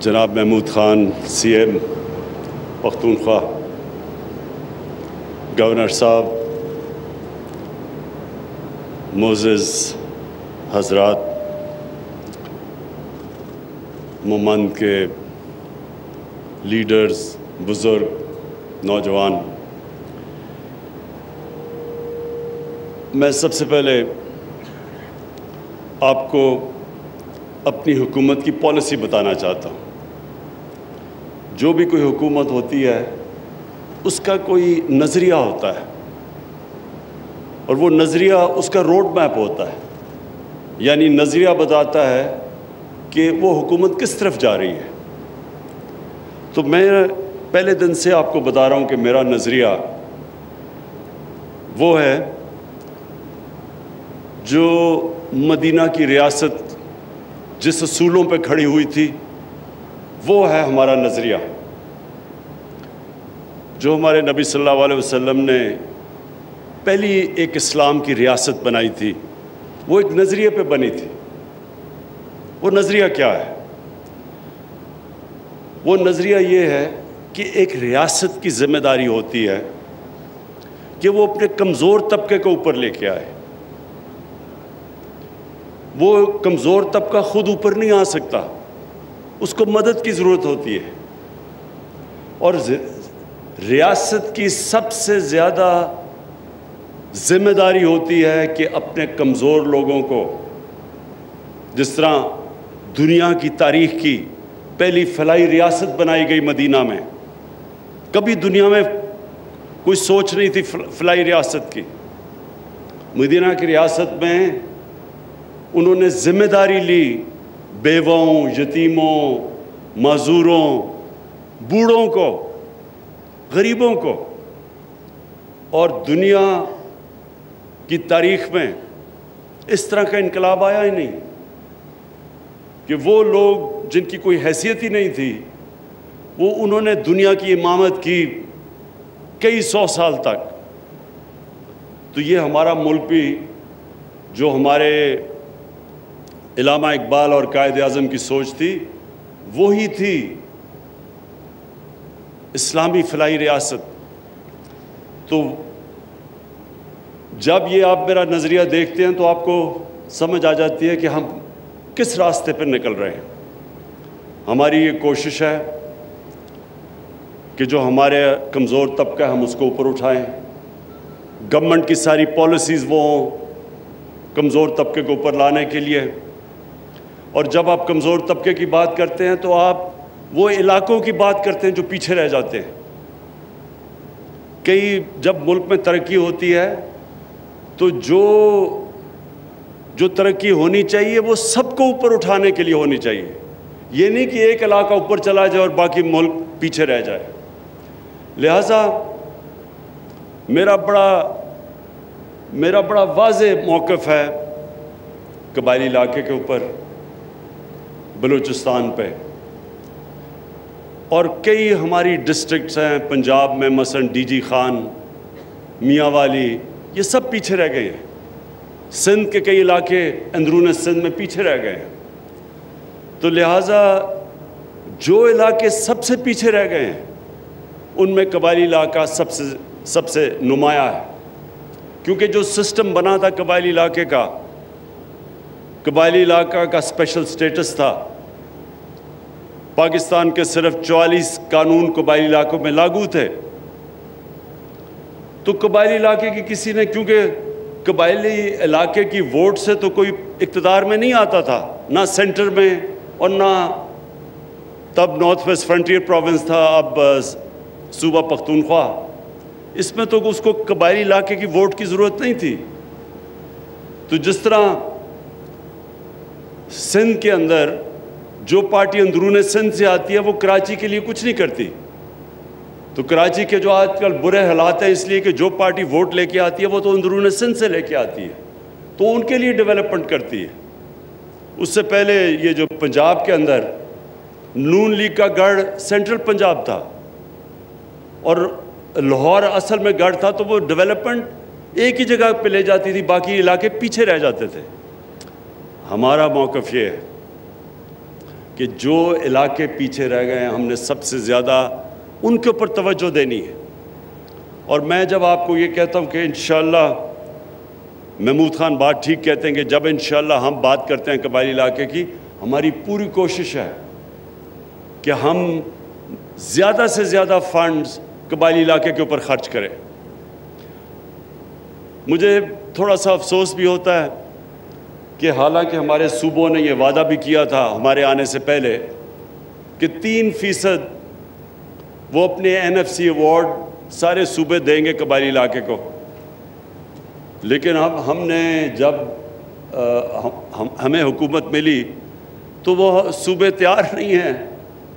جناب Mahmood Khan C M Pakhtunkhwa, governor صاحب، معزز حضرات، ممند کے لیڈرز، بزرگ، نوجوان، میں سب سے پہلے آپ کو اپنی حکومت کی پالیسی بتانا چاہتا ہوں۔ جو بھی کوئی حکومت ہوتی ہے اس کا کوئی نظریہ ہوتا ہے، اور وہ نظریہ اس کا روڈ میپ ہوتا ہے، یعنی نظریہ بتاتا ہے کہ وہ حکومت کس طرف جا رہی ہے۔ تو میں پہلے دن سے آپ کو بتا رہا ہوں کہ میرا نظریہ وہ ہے جو مدینہ کی ریاست جس اصولوں پہ کھڑی ہوئی تھی وہ ہے ہمارا نظریہ۔ جو ہمارے نبی صلی اللہ علیہ وسلم نے پہلی ایک اسلام کی ریاست بنائی تھی، وہ ایک نظریے پہ بنی تھی۔ وہ نظریہ کیا ہے؟ وہ نظریہ یہ ہے کہ ایک ریاست کی ذمہ داری ہوتی ہے کہ وہ اپنے کمزور طبقے کو اوپر لے کے آئے۔ وہ کمزور طبقہ خود اوپر نہیں آ سکتا، اس کو مدد کی ضرورت ہوتی ہے، اور ریاست کی سب سے زیادہ ذمہ داری ہوتی ہے کہ اپنے کمزور لوگوں کو، جس طرح دنیا کی تاریخ کی پہلی فلاحی ریاست بنائی گئی مدینہ میں، کبھی دنیا میں کوئی سوچ نہیں تھی فلاحی ریاست کی۔ مدینہ کی ریاست میں انہوں نے ذمہ داری لی بیووں، یتیموں، معذوروں، بوڑھوں کو، غریبوں کو، اور دنیا کی تاریخ میں اس طرح کا انقلاب آیا ہی نہیں کہ وہ لوگ جن کی کوئی حیثیت ہی نہیں تھی، وہ انہوں نے دنیا کی امامت کی کئی سو سال تک۔ تو یہ ہمارا ملک بھی، جو ہمارے علامہ اقبال اور قائد اعظم کی سوچ تھی، وہی تھی اسلامی فلاحی ریاست۔ تو جب یہ آپ میرا نظریہ دیکھتے ہیں تو آپ کو سمجھ آ جاتی ہے کہ ہم کس راستے پر نکل رہے ہیں۔ ہماری یہ کوشش ہے کہ جو ہمارے کمزور طبقہ ہے ہم اس کو اوپر اٹھائیں، گورنمنٹ کی ساری پالیسیز وہ ہوں کمزور طبقے کو اوپر لانے کے لیے۔ اور جب آپ کمزور طبقے کی بات کرتے ہیں تو آپ وہ علاقوں کی بات کرتے ہیں جو پیچھے رہ جاتے ہیں۔ جب ملک میں ترقی ہوتی ہے تو جو ترقی ہونی چاہیے وہ سب کو اوپر اٹھانے کے لیے ہونی چاہیے، یہ نہیں کہ ایک علاقہ اوپر چلا جائے اور باقی ملک پیچھے رہ جائے۔ لہٰذا میرا بڑا واضح موقف ہے قبائلی علاقے کے اوپر، بلوچستان پہ، اور کئی ہماری ڈسٹرکٹس ہیں پنجاب میں، مثلا ڈی جی خان، میاں والی، یہ سب پیچھے رہ گئے ہیں۔ سندھ کے کئی علاقے اندرون سندھ میں پیچھے رہ گئے ہیں۔ تو لہٰذا جو علاقے سب سے پیچھے رہ گئے ہیں ان میں قبائلی علاقہ سب سے نمایاں ہے، کیونکہ جو سسٹم بنا تھا قبائلی علاقے کا، قبائلی علاقہ کا اسپیشل سٹیٹس تھا۔ پاکستان کے صرف 44 قانون قبائلی علاقوں میں لاگو تھے۔ تو قبائلی علاقے کی کسی نے، کیونکہ قبائلی علاقے کی ووٹ سے تو کوئی اقتدار میں نہیں آتا تھا، نہ سینٹر میں، اور نہ تب نارتھ ویسٹ فرنٹیئر پروونس تھا، اب صوبہ پختونخوا، اس میں تو اس کو قبائلی علاقے کی ووٹ کی ضرورت نہیں تھی۔ تو جس طرح سندھ کے اندر جو پارٹی اندرون سندھ سے آتی ہے وہ کراچی کے لیے کچھ نہیں کرتی، تو کراچی کے جو آج کل برے حالات ہیں اس لیے کہ جو پارٹی ووٹ لے کے آتی ہے وہ تو اندرون سندھ سے لے کے آتی ہے، تو ان کے لیے ڈیولپمنٹ کرتی ہے۔ اس سے پہلے یہ جو پنجاب کے اندر نون لیگ کا گڑھ سینٹرل پنجاب تھا، اور لاہور اصل میں گڑھ تھا، تو وہ ڈیولپمنٹ ایک ہی جگہ پہ لے جاتی تھی، باقی علاقے پیچھے رہ جاتے تھے۔ ہمارا موقف یہ ہے کہ جو علاقے پیچھے رہ گئے ہیں ہم نے سب سے زیادہ ان کے اوپر توجہ دینی ہے. اور میں جب آپ کو یہ کہتا ہوں کہ انشاءاللہ محمود خان بات ٹھیک کہتے ہیں کہ جب انشاءاللہ ہم بات کرتے ہیں قبائلی علاقے کی، ہماری پوری کوشش ہے کہ ہم زیادہ سے زیادہ فنڈز قبائلی علاقے کے اوپر خرچ کریں. مجھے تھوڑا سا افسوس بھی ہوتا ہے کہ حالانکہ ہمارے صوبوں نے یہ وعدہ بھی کیا تھا ہمارے آنے سے پہلے کہ 3% وہ اپنے NFC ایوارڈ سارے صوبے دیں گے قبائلی علاقے کو، لیکن اب ہم نے جب ہمیں حکومت ملی تو وہ صوبے تیار نہیں ہیں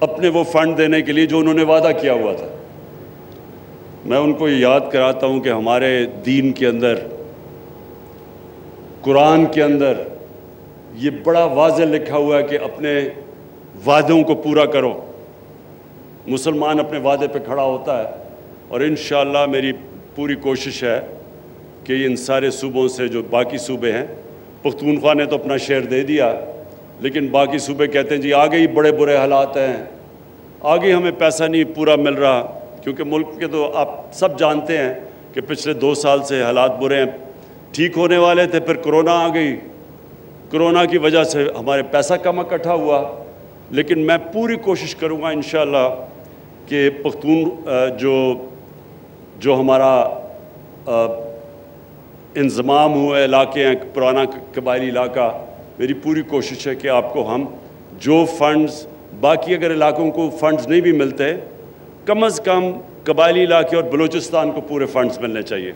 اپنے وہ فنڈ دینے کے لیے جو انہوں نے وعدہ کیا ہوا تھا. میں ان کو یاد کراتا ہوں کہ ہمارے دین کے اندر، قرآن کے اندر یہ بڑا واضح لکھا ہوا ہے کہ اپنے وعدوں کو پورا کرو. مسلمان اپنے وعدے پہ کھڑا ہوتا ہے، اور انشاءاللہ میری پوری کوشش ہے کہ ان سارے صوبوں سے جو باقی صوبے ہیں، پختونخوا نے تو اپنا شیئر دے دیا، لیکن باقی صوبے کہتے ہیں جی آگے ہی بڑے برے حالات ہیں، آگے ہمیں پیسہ نہیں پورا مل رہا، کیونکہ ملک کے تو آپ سب جانتے ہیں کہ پچھلے 2 سال سے حالات برے ہیں. ٹھیک ہونے والے تھے، پھر کرونا آ گئی، کرونا کی وجہ سے ہمارے پیسہ کم اکٹھا ہوا. لیکن میں پوری کوشش کروں گا انشاءاللہ کہ پختون جو ہمارا انضمام ہوئے علاقے ہیں، پرانا قبائلی علاقہ، میری پوری کوشش ہے کہ آپ کو ہم جو فنڈز، باقی اگر علاقوں کو فنڈز نہیں بھی ملتے، کم از کم قبائلی علاقے اور بلوچستان کو پورے فنڈز ملنے چاہیے.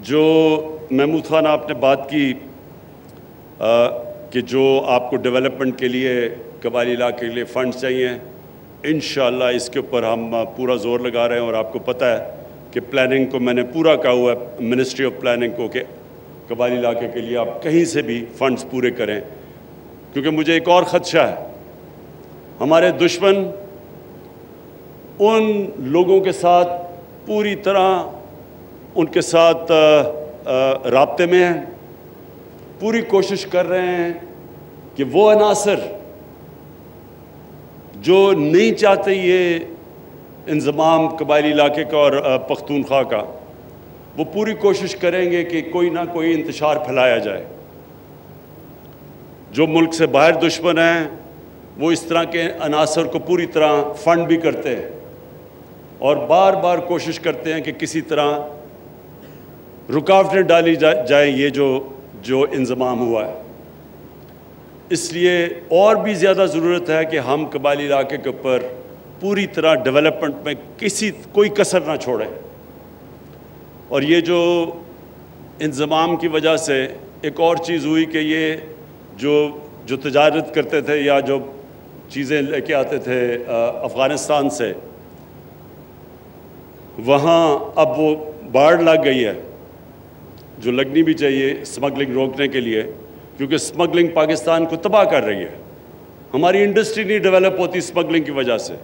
جو محمود خان آپ نے بات کی کہ جو آپ کو ڈیولپمنٹ کے لیے قبائلی علاقے کے لیے فنڈز چاہیے، انشاءاللہ اس کے اوپر ہم پورا زور لگا رہے ہیں. اور آپ کو پتہ ہے کہ پلاننگ کو میں نے پورا کہا ہوا ہے منسٹری آف پلاننگ کو کہ قبائلی علاقے کے لیے آپ کہیں سے بھی فنڈز پورے کریں. کیونکہ مجھے ایک اور خدشہ ہے، ہمارے دشمن ان لوگوں کے ساتھ پوری طرح ان کے ساتھ رابطے میں ہیں، پوری کوشش کر رہے ہیں کہ وہ عناصر جو نہیں چاہتے یہ انضمام قبائلی علاقے کا اور پختونخوا کا، وہ پوری کوشش کریں گے کہ کوئی نہ کوئی انتشار پھیلایا جائے. جو ملک سے باہر دشمن ہیں وہ اس طرح کے عناصر کو پوری طرح فنڈ بھی کرتے ہیں اور بار بار کوشش کرتے ہیں کہ کسی طرح رکاوٹیں ڈالی جائیں یہ جو انضمام ہوا ہے. اس لیے اور بھی زیادہ ضرورت ہے کہ ہم قبائلی علاقے کے اوپر پوری طرح ڈیولپمنٹ میں کوئی کسر نہ چھوڑیں. اور یہ جو انضمام کی وجہ سے ایک اور چیز ہوئی کہ یہ جو تجارت کرتے تھے یا جو چیزیں لے کے آتے تھے افغانستان سے، وہاں اب وہ باڑ لگ گئی ہے جو لگنی بھی چاہیے اسمگلنگ روکنے کے لیے، کیونکہ اسمگلنگ پاکستان کو تباہ کر رہی ہے. ہماری انڈسٹری نہیں ڈیولپ ہوتی اسمگلنگ کی وجہ سے.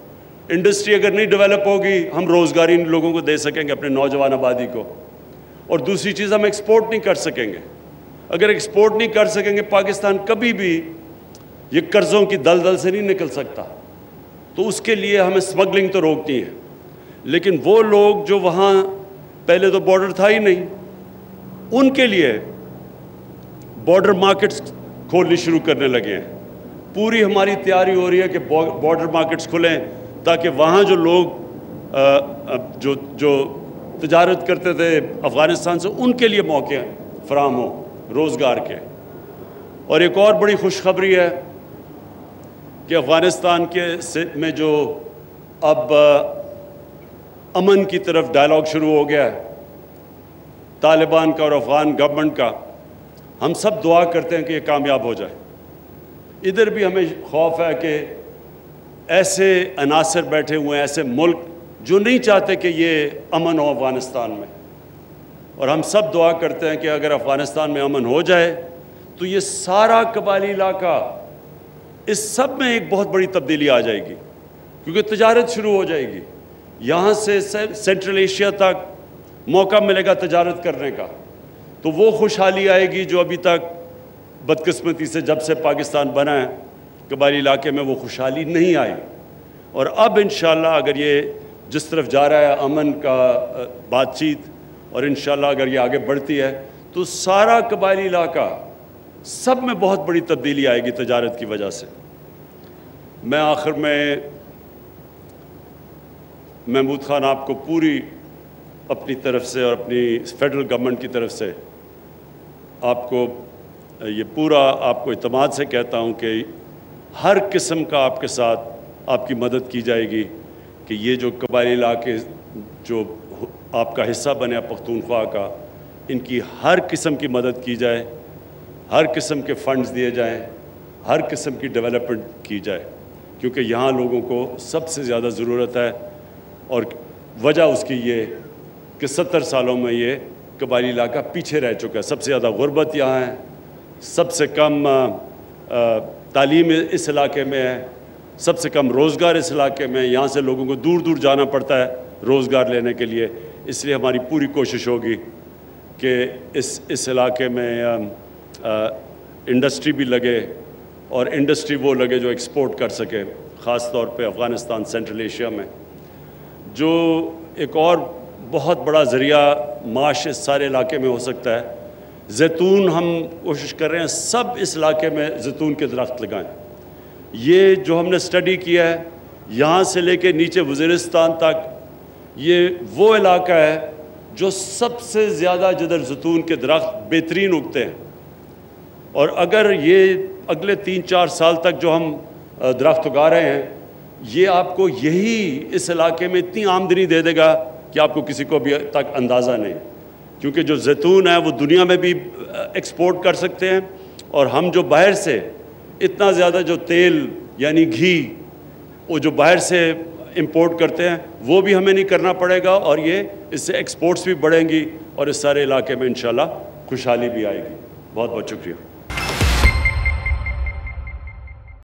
انڈسٹری اگر نہیں ڈیولپ ہوگی ہم روزگاری ان لوگوں کو دے سکیں گے، اپنے نوجوان آبادی کو. اور دوسری چیز، ہم ایکسپورٹ نہیں کر سکیں گے. اگر ایکسپورٹ نہیں کر سکیں گے پاکستان کبھی بھی یہ قرضوں کی دلدل سے نہیں نکل سکتا. تو اس کے لیے ہمیں اسمگلنگ تو روکنی ہے. لیکن وہ لوگ جو وہاں پہلے تو بارڈر تھا ہی نہیں، ان کے لیے بارڈر مارکیٹس کھولنی شروع کرنے لگے ہیں. پوری ہماری تیاری ہو رہی ہے کہ بارڈر مارکیٹس کھلیں تاکہ وہاں جو لوگ جو تجارت کرتے تھے افغانستان سے ان کے لیے موقع فراہم ہوں روزگار کے. اور ایک اور بڑی خوشخبری ہے کہ افغانستان میں جو اب امن کی طرف ڈائلاگ شروع ہو گیا ہے طالبان کا اور افغان گورنمنٹ کا. ہم سب دعا کرتے ہیں کہ یہ کامیاب ہو جائے. ادھر بھی ہمیں خوف ہے کہ ایسے عناصر بیٹھے ہوئے ہیں، ایسے ملک جو نہیں چاہتے کہ یہ امن ہو افغانستان میں. اور ہم سب دعا کرتے ہیں کہ اگر افغانستان میں امن ہو جائے تو یہ سارا قبائلی علاقہ، اس سب میں ایک بہت بڑی تبدیلی آ جائے گی، کیونکہ تجارت شروع ہو جائے گی. یہاں سے سینٹرل ایشیا تک موقع ملے گا تجارت کرنے کا. تو وہ خوشحالی آئے گی جو ابھی تک بدقسمتی سے جب سے پاکستان بنا ہے قبائلی علاقے میں وہ خوشحالی نہیں آئی، اور اب انشاءاللہ اگر یہ جس طرف جا رہا ہے امن کا بات چیت، اور انشاءاللہ اگر یہ آگے بڑھتی ہے تو سارا قبائلی علاقہ سب میں بہت بڑی تبدیلی آئے گی تجارت کی وجہ سے۔ میں آخر میں محمود خان آپ کو پوری اپنی طرف سے اور اپنی فیڈرل گورنمنٹ کی طرف سے آپ کو یہ پورا آپ کو اعتماد سے کہتا ہوں کہ ہر قسم کا آپ کے ساتھ آپ کی مدد کی جائے گی کہ یہ جو قبائلی علاقے جو آپ کا حصہ بنے پختونخوا کا، ان کی ہر قسم کی مدد کی جائے، ہر قسم کے فنڈز دیے جائیں، ہر قسم کی ڈیولپمنٹ کی جائے، کیونکہ یہاں لوگوں کو سب سے زیادہ ضرورت ہے، اور وجہ اس کی یہ کہ 70 سالوں میں یہ قبائلی علاقہ پیچھے رہ چکا ہے۔ سب سے زیادہ غربت یہاں ہے، سب سے کم تعلیم اس علاقے میں ہے، سب سے کم روزگار اس علاقے میں ہے۔ یہاں سے لوگوں کو دور دور جانا پڑتا ہے روزگار لینے کے لیے۔ اس لیے ہماری پوری کوشش ہوگی کہ اس علاقے میں انڈسٹری بھی لگے، اور انڈسٹری وہ لگے جو ایکسپورٹ کر سکے، خاص طور پہ افغانستان، سینٹرل ایشیا میں۔ جو ایک اور بہت بڑا ذریعہ معاش اس سارے علاقے میں ہو سکتا ہے، زیتون، ہم کوشش کر رہے ہیں سب اس علاقے میں زیتون کے درخت لگائیں۔ یہ جو ہم نے سٹڈی کیا ہے، یہاں سے لے کے نیچے وزیرستان تک، یہ وہ علاقہ ہے جو سب سے زیادہ جدھر زیتون کے درخت بہترین اگتے ہیں، اور اگر یہ اگلے 3-4 سال تک جو ہم درخت اگا رہے ہیں، یہ آپ کو یہی اس علاقے میں اتنی آمدنی دے دے گا کہ آپ کو کسی کو بھی تک اندازہ نہیں، کیونکہ جو زیتون ہے وہ دنیا میں بھی ایکسپورٹ کر سکتے ہیں، اور ہم جو باہر سے اتنا زیادہ جو تیل یعنی گھی وہ جو باہر سے امپورٹ کرتے ہیں وہ بھی ہمیں نہیں کرنا پڑے گا، اور یہ اس سے ایکسپورٹس بھی بڑھیں گی، اور اس سارے علاقے میں انشاءاللہ خوشحالی بھی آئے گی۔ بہت بہت شکریہ۔